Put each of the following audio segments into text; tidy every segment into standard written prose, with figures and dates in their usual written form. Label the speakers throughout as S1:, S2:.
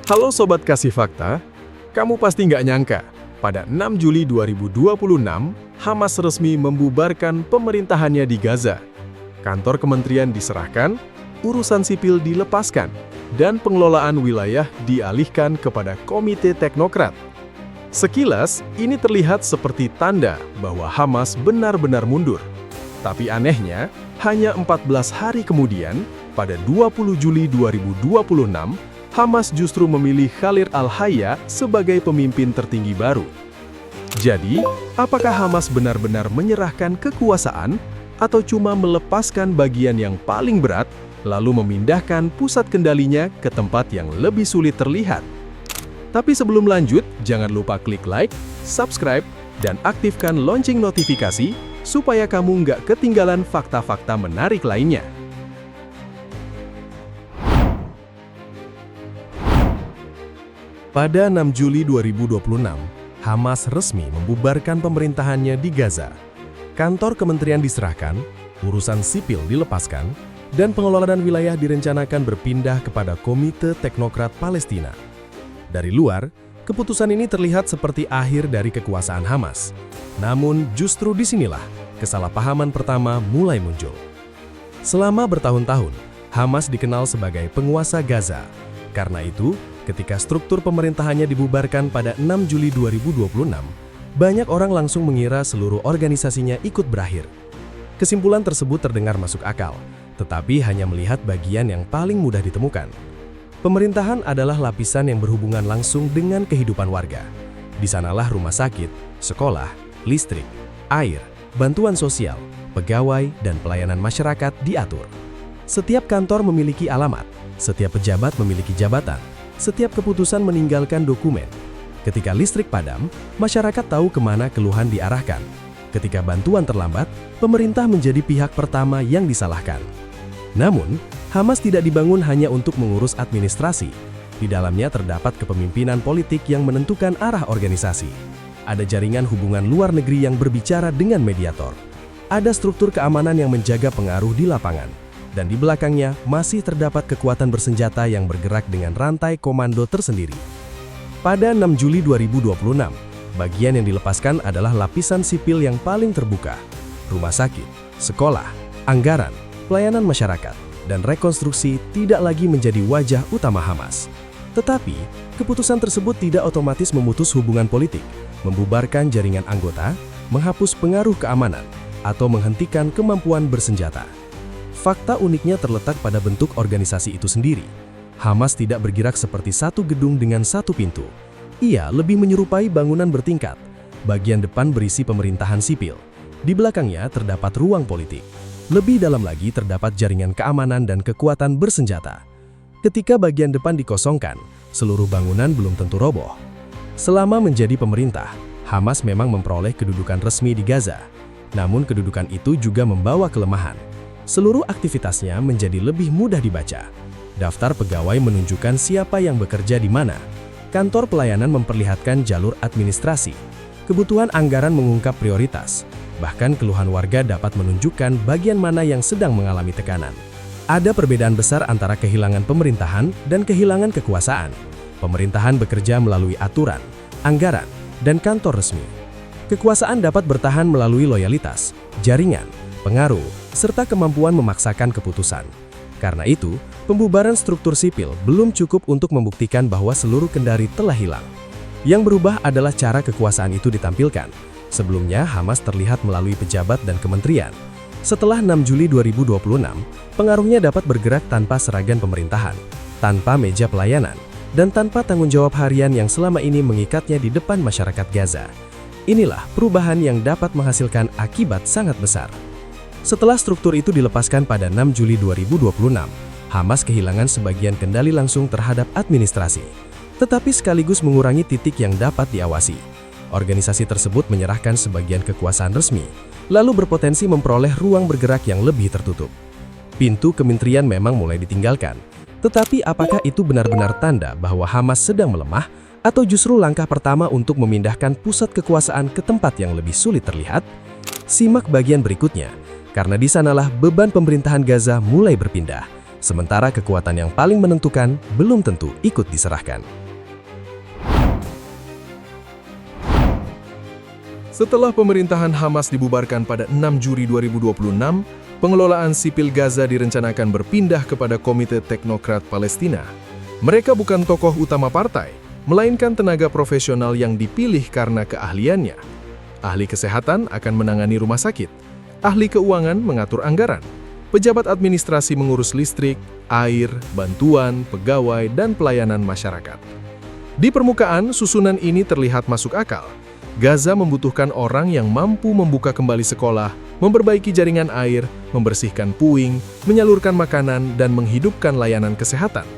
S1: Halo Sobat Kasih Fakta, kamu pasti nggak nyangka, pada 6 Juli 2026, Hamas resmi membubarkan pemerintahannya di Gaza. Kantor kementerian diserahkan, urusan sipil dilepaskan, dan pengelolaan wilayah dialihkan kepada Komite Teknokrat. Sekilas, ini terlihat seperti tanda bahwa Hamas benar-benar mundur. Tapi anehnya, hanya 14 hari kemudian, pada 20 Juli 2026, Hamas justru memilih Khalid al-Hayya sebagai pemimpin tertinggi baru. Jadi, apakah Hamas benar-benar menyerahkan kekuasaan atau cuma melepaskan bagian yang paling berat, lalu memindahkan pusat kendalinya ke tempat yang lebih sulit terlihat? Tapi sebelum lanjut, jangan lupa klik like, subscribe, dan aktifkan lonceng notifikasi supaya kamu nggak ketinggalan fakta-fakta menarik lainnya. Pada 6 Juli 2026, Hamas resmi membubarkan pemerintahannya di Gaza. Kantor kementerian diserahkan, urusan sipil dilepaskan, dan pengelolaan wilayah direncanakan berpindah kepada Komite Teknokrat Palestina. Dari luar, keputusan ini terlihat seperti akhir dari kekuasaan Hamas. Namun, justru disinilah kesalahpahaman pertama mulai muncul. Selama bertahun-tahun, Hamas dikenal sebagai penguasa Gaza. Karena itu, ketika struktur pemerintahannya dibubarkan pada 6 Juli 2026, banyak orang langsung mengira seluruh organisasinya ikut berakhir. Kesimpulan tersebut terdengar masuk akal, tetapi hanya melihat bagian yang paling mudah ditemukan. Pemerintahan adalah lapisan yang berhubungan langsung dengan kehidupan warga. Di sanalah rumah sakit, sekolah, listrik, air, bantuan sosial, pegawai, dan pelayanan masyarakat diatur. Setiap kantor memiliki alamat, setiap pejabat memiliki jabatan, setiap keputusan meninggalkan dokumen. Ketika listrik padam, masyarakat tahu kemana keluhan diarahkan. Ketika bantuan terlambat, pemerintah menjadi pihak pertama yang disalahkan. Namun, Hamas tidak dibangun hanya untuk mengurus administrasi. Di dalamnya terdapat kepemimpinan politik yang menentukan arah organisasi. Ada jaringan hubungan luar negeri yang berbicara dengan mediator. Ada struktur keamanan yang menjaga pengaruh di lapangan. Dan di belakangnya masih terdapat kekuatan bersenjata yang bergerak dengan rantai komando tersendiri. Pada 6 Juli 2026, bagian yang dilepaskan adalah lapisan sipil yang paling terbuka. Rumah sakit, sekolah, anggaran, pelayanan masyarakat, dan rekonstruksi tidak lagi menjadi wajah utama Hamas. Tetapi, keputusan tersebut tidak otomatis memutus hubungan politik, membubarkan jaringan anggota, menghapus pengaruh keamanan, atau menghentikan kemampuan bersenjata. Fakta uniknya terletak pada bentuk organisasi itu sendiri. Hamas tidak bergerak seperti satu gedung dengan satu pintu. Ia lebih menyerupai bangunan bertingkat. Bagian depan berisi pemerintahan sipil. Di belakangnya terdapat ruang politik. Lebih dalam lagi terdapat jaringan keamanan dan kekuatan bersenjata. Ketika bagian depan dikosongkan, seluruh bangunan belum tentu roboh. Selama menjadi pemerintah, Hamas memang memperoleh kedudukan resmi di Gaza. Namun kedudukan itu juga membawa kelemahan. Seluruh aktivitasnya menjadi lebih mudah dibaca. Daftar pegawai menunjukkan siapa yang bekerja di mana. Kantor pelayanan memperlihatkan jalur administrasi. Kebutuhan anggaran mengungkap prioritas. Bahkan keluhan warga dapat menunjukkan bagian mana yang sedang mengalami tekanan. Ada perbedaan besar antara kehilangan pemerintahan dan kehilangan kekuasaan. Pemerintahan bekerja melalui aturan, anggaran, dan kantor resmi. Kekuasaan dapat bertahan melalui loyalitas, jaringan, pengaruh, serta kemampuan memaksakan keputusan. Karena itu, pembubaran struktur sipil belum cukup untuk membuktikan bahwa seluruh kendali telah hilang. Yang berubah adalah cara kekuasaan itu ditampilkan. Sebelumnya, Hamas terlihat melalui pejabat dan kementerian. Setelah 6 Juli 2026, pengaruhnya dapat bergerak tanpa seragam pemerintahan, tanpa meja pelayanan, dan tanpa tanggung jawab harian yang selama ini mengikatnya di depan masyarakat Gaza. Inilah perubahan yang dapat menghasilkan akibat sangat besar. Setelah struktur itu dilepaskan pada 6 Juli 2026, Hamas kehilangan sebagian kendali langsung terhadap administrasi, tetapi sekaligus mengurangi titik yang dapat diawasi. Organisasi tersebut menyerahkan sebagian kekuasaan resmi, lalu berpotensi memperoleh ruang bergerak yang lebih tertutup. Pintu kementerian memang mulai ditinggalkan, tetapi apakah itu benar-benar tanda bahwa Hamas sedang melemah, atau justru langkah pertama untuk memindahkan pusat kekuasaan ke tempat yang lebih sulit terlihat? Simak bagian berikutnya. Karena di sanalah beban pemerintahan Gaza mulai berpindah sementara kekuatan yang paling menentukan belum tentu ikut diserahkan. Setelah pemerintahan Hamas dibubarkan pada 6 Juli 2026, pengelolaan sipil Gaza direncanakan berpindah kepada Komite Teknokrat Palestina. Mereka bukan tokoh utama partai, melainkan tenaga profesional yang dipilih karena keahliannya. Ahli kesehatan akan menangani rumah sakit, ahli keuangan mengatur anggaran, pejabat administrasi mengurus listrik, air, bantuan, pegawai, dan pelayanan masyarakat. Di permukaan, susunan ini terlihat masuk akal. Gaza membutuhkan orang yang mampu membuka kembali sekolah, memperbaiki jaringan air, membersihkan puing, menyalurkan makanan, dan menghidupkan layanan kesehatan.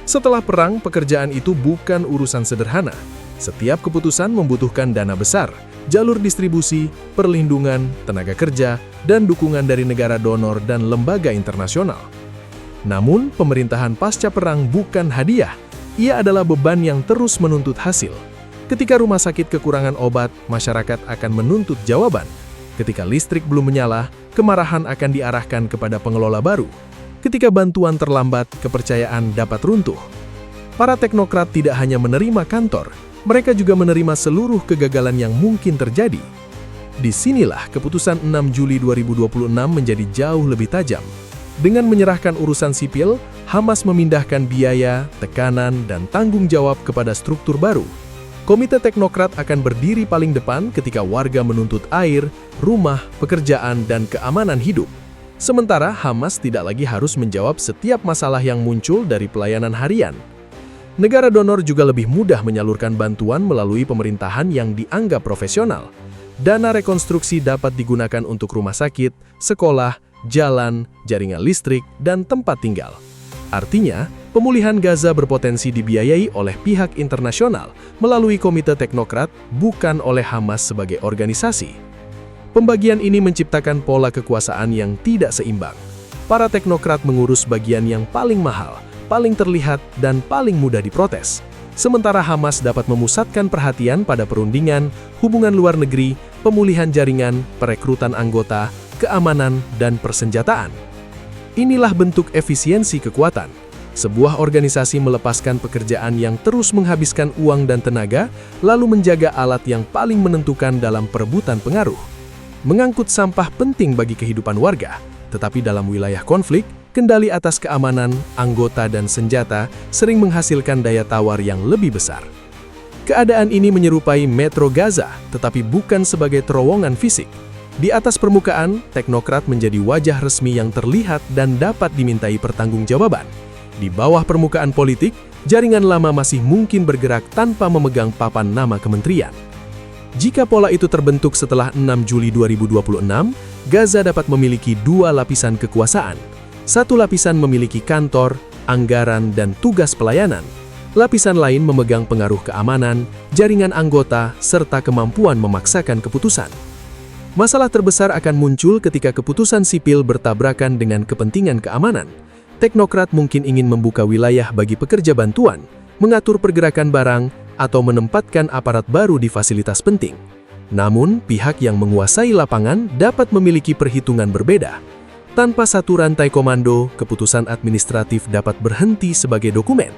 S1: Setelah perang, pekerjaan itu bukan urusan sederhana. Setiap keputusan membutuhkan dana besar, jalur distribusi, perlindungan, tenaga kerja, dan dukungan dari negara donor dan lembaga internasional. Namun, pemerintahan pasca perang bukan hadiah. Ia adalah beban yang terus menuntut hasil. Ketika rumah sakit kekurangan obat, masyarakat akan menuntut jawaban. Ketika listrik belum menyala, kemarahan akan diarahkan kepada pengelola baru. Ketika bantuan terlambat, kepercayaan dapat runtuh. Para teknokrat tidak hanya menerima kantor, mereka juga menerima seluruh kegagalan yang mungkin terjadi. Disinilah keputusan 6 Juli 2026 menjadi jauh lebih tajam. Dengan menyerahkan urusan sipil, Hamas memindahkan biaya, tekanan, dan tanggung jawab kepada struktur baru. Komite Teknokrat akan berdiri paling depan ketika warga menuntut air, rumah, pekerjaan, dan keamanan hidup. Sementara Hamas tidak lagi harus menjawab setiap masalah yang muncul dari pelayanan harian. Negara donor juga lebih mudah menyalurkan bantuan melalui pemerintahan yang dianggap profesional. Dana rekonstruksi dapat digunakan untuk rumah sakit, sekolah, jalan, jaringan listrik, dan tempat tinggal. Artinya, pemulihan Gaza berpotensi dibiayai oleh pihak internasional melalui Komite Teknokrat, bukan oleh Hamas sebagai organisasi. Pembagian ini menciptakan pola kekuasaan yang tidak seimbang. Para teknokrat mengurus bagian yang paling mahal, paling terlihat, dan paling mudah diprotes. Sementara Hamas dapat memusatkan perhatian pada perundingan, hubungan luar negeri, pemulihan jaringan, perekrutan anggota, keamanan, dan persenjataan. Inilah bentuk efisiensi kekuatan. Sebuah organisasi melepaskan pekerjaan yang terus menghabiskan uang dan tenaga, lalu menjaga alat yang paling menentukan dalam perebutan pengaruh. Mengangkut sampah penting bagi kehidupan warga, tetapi dalam wilayah konflik, kendali atas keamanan, anggota, dan senjata sering menghasilkan daya tawar yang lebih besar. Keadaan ini menyerupai Metro Gaza, tetapi bukan sebagai terowongan fisik. Di atas permukaan, teknokrat menjadi wajah resmi yang terlihat dan dapat dimintai pertanggungjawaban. Di bawah permukaan politik, jaringan lama masih mungkin bergerak tanpa memegang papan nama kementerian. Jika pola itu terbentuk setelah 6 Juli 2026, Gaza dapat memiliki dua lapisan kekuasaan. Satu lapisan memiliki kantor, anggaran, dan tugas pelayanan. Lapisan lain memegang pengaruh keamanan, jaringan anggota, serta kemampuan memaksakan keputusan. Masalah terbesar akan muncul ketika keputusan sipil bertabrakan dengan kepentingan keamanan. Teknokrat mungkin ingin membuka wilayah bagi pekerja bantuan, mengatur pergerakan barang, atau menempatkan aparat baru di fasilitas penting. Namun, pihak yang menguasai lapangan dapat memiliki perhitungan berbeda. Tanpa satu rantai komando, keputusan administratif dapat berhenti sebagai dokumen.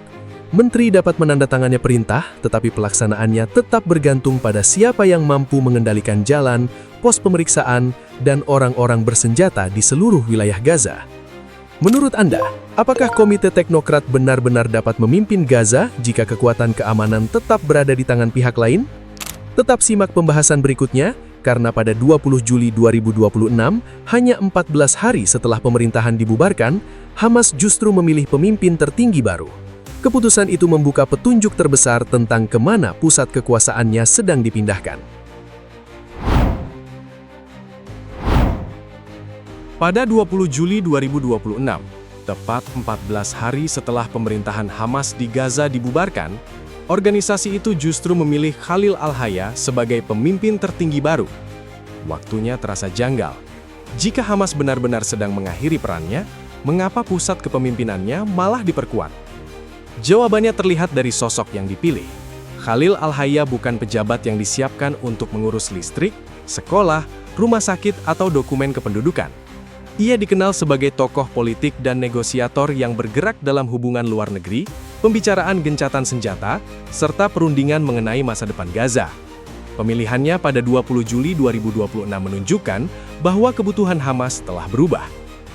S1: Menteri dapat menandatangani perintah, tetapi pelaksanaannya tetap bergantung pada siapa yang mampu mengendalikan jalan, pos pemeriksaan, dan orang-orang bersenjata di seluruh wilayah Gaza. Menurut Anda, apakah Komite Teknokrat benar-benar dapat memimpin Gaza jika kekuatan keamanan tetap berada di tangan pihak lain? Tetap simak pembahasan berikutnya, karena pada 20 Juli 2026, hanya 14 hari setelah pemerintahan dibubarkan, Hamas justru memilih pemimpin tertinggi baru. Keputusan itu membuka petunjuk terbesar tentang kemana pusat kekuasaannya sedang dipindahkan. Pada 20 Juli 2026, tepat 14 hari setelah pemerintahan Hamas di Gaza dibubarkan, organisasi itu justru memilih Khalil Al-Hayya sebagai pemimpin tertinggi baru. Waktunya terasa janggal. Jika Hamas benar-benar sedang mengakhiri perannya, mengapa pusat kepemimpinannya malah diperkuat? Jawabannya terlihat dari sosok yang dipilih. Khalil Al-Hayya bukan pejabat yang disiapkan untuk mengurus listrik, sekolah, rumah sakit, atau dokumen kependudukan. Ia dikenal sebagai tokoh politik dan negosiator yang bergerak dalam hubungan luar negeri, pembicaraan gencatan senjata, serta perundingan mengenai masa depan Gaza. Pemilihannya pada 20 Juli 2026 menunjukkan bahwa kebutuhan Hamas telah berubah.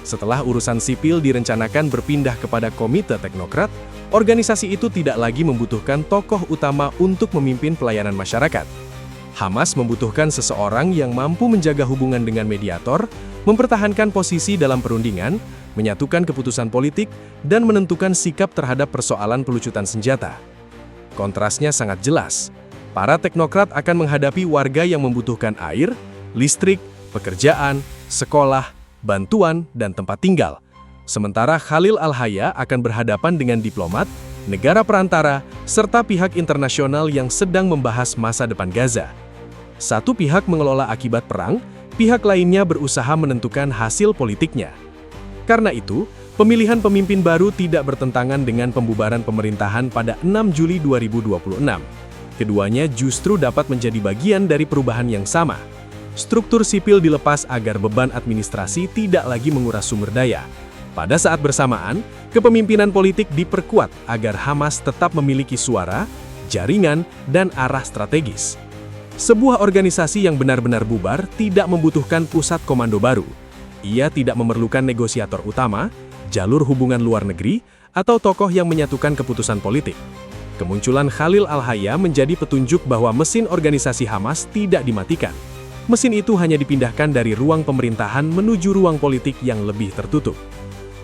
S1: Setelah urusan sipil direncanakan berpindah kepada Komite Teknokrat, organisasi itu tidak lagi membutuhkan tokoh utama untuk memimpin pelayanan masyarakat. Hamas membutuhkan seseorang yang mampu menjaga hubungan dengan mediator, mempertahankan posisi dalam perundingan, menyatukan keputusan politik, dan menentukan sikap terhadap persoalan pelucutan senjata. Kontrasnya sangat jelas. Para teknokrat akan menghadapi warga yang membutuhkan air, listrik, pekerjaan, sekolah, bantuan, dan tempat tinggal. Sementara Khalil Al-Hayya akan berhadapan dengan diplomat, negara perantara, serta pihak internasional yang sedang membahas masa depan Gaza. Satu pihak mengelola akibat perang, pihak lainnya berusaha menentukan hasil politiknya. Karena itu, pemilihan pemimpin baru tidak bertentangan dengan pembubaran pemerintahan pada 6 Juli 2026. Keduanya justru dapat menjadi bagian dari perubahan yang sama. Struktur sipil dilepas agar beban administrasi tidak lagi menguras sumber daya. Pada saat bersamaan, kepemimpinan politik diperkuat agar Hamas tetap memiliki suara, jaringan, dan arah strategis. Sebuah organisasi yang benar-benar bubar tidak membutuhkan pusat komando baru. Ia tidak memerlukan negosiator utama, jalur hubungan luar negeri, atau tokoh yang menyatukan keputusan politik. Kemunculan Khalil Al-Hayya menjadi petunjuk bahwa mesin organisasi Hamas tidak dimatikan. Mesin itu hanya dipindahkan dari ruang pemerintahan menuju ruang politik yang lebih tertutup.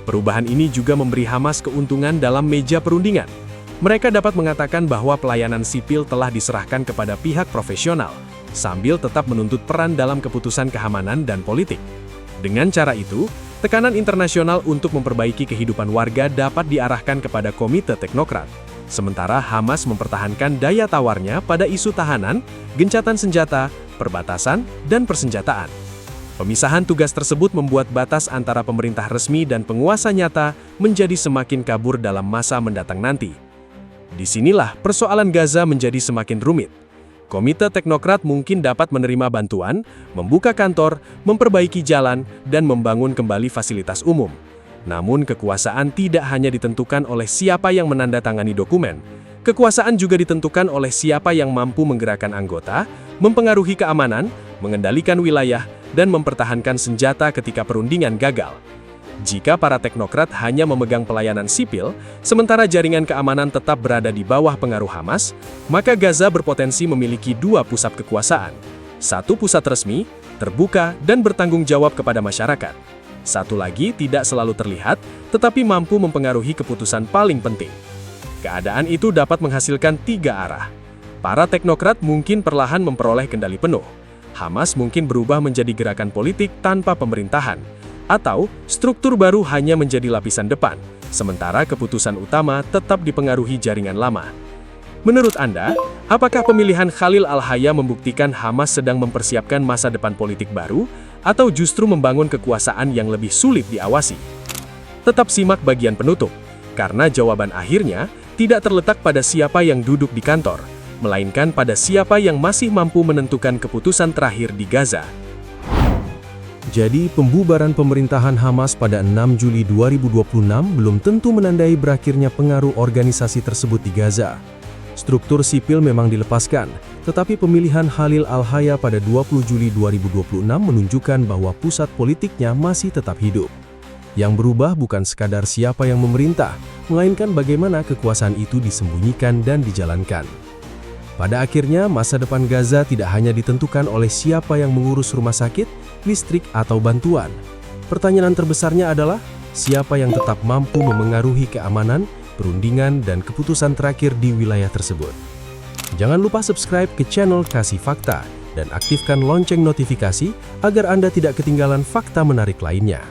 S1: Perubahan ini juga memberi Hamas keuntungan dalam meja perundingan. Mereka dapat mengatakan bahwa pelayanan sipil telah diserahkan kepada pihak profesional, sambil tetap menuntut peran dalam keputusan keamanan dan politik. Dengan cara itu, tekanan internasional untuk memperbaiki kehidupan warga dapat diarahkan kepada Komite Teknokrat. Sementara Hamas mempertahankan daya tawarnya pada isu tahanan, gencatan senjata, perbatasan, dan persenjataan. Pemisahan tugas tersebut membuat batas antara pemerintah resmi dan penguasa nyata menjadi semakin kabur dalam masa mendatang nanti. Disinilah persoalan Gaza menjadi semakin rumit. Komite Teknokrat mungkin dapat menerima bantuan, membuka kantor, memperbaiki jalan, dan membangun kembali fasilitas umum. Namun kekuasaan tidak hanya ditentukan oleh siapa yang menandatangani dokumen. Kekuasaan juga ditentukan oleh siapa yang mampu menggerakkan anggota, mempengaruhi keamanan, mengendalikan wilayah, dan mempertahankan senjata ketika perundingan gagal. Jika para teknokrat hanya memegang pelayanan sipil, sementara jaringan keamanan tetap berada di bawah pengaruh Hamas, maka Gaza berpotensi memiliki dua pusat kekuasaan. Satu pusat resmi, terbuka, dan bertanggung jawab kepada masyarakat. Satu lagi tidak selalu terlihat, tetapi mampu mempengaruhi keputusan paling penting. Keadaan itu dapat menghasilkan tiga arah. Para teknokrat mungkin perlahan memperoleh kendali penuh. Hamas mungkin berubah menjadi gerakan politik tanpa pemerintahan. Atau struktur baru hanya menjadi lapisan depan, sementara keputusan utama tetap dipengaruhi jaringan lama. Menurut Anda, apakah pemilihan Khalil Al-Hayya membuktikan Hamas sedang mempersiapkan masa depan politik baru, atau justru membangun kekuasaan yang lebih sulit diawasi? Tetap simak bagian penutup, karena jawaban akhirnya tidak terletak pada siapa yang duduk di kantor, melainkan pada siapa yang masih mampu menentukan keputusan terakhir di Gaza. Jadi, pembubaran pemerintahan Hamas pada 6 Juli 2026 belum tentu menandai berakhirnya pengaruh organisasi tersebut di Gaza. Struktur sipil memang dilepaskan, tetapi pemilihan Khalil Al-Hayya pada 20 Juli 2026 menunjukkan bahwa pusat politiknya masih tetap hidup. Yang berubah bukan sekadar siapa yang memerintah, melainkan bagaimana kekuasaan itu disembunyikan dan dijalankan. Pada akhirnya, masa depan Gaza tidak hanya ditentukan oleh siapa yang mengurus rumah sakit, listrik, atau bantuan. Pertanyaan terbesarnya adalah, siapa yang tetap mampu memengaruhi keamanan, perundingan, dan keputusan terakhir di wilayah tersebut. Jangan lupa subscribe ke channel Kasih Fakta, dan aktifkan lonceng notifikasi agar Anda tidak ketinggalan fakta menarik lainnya.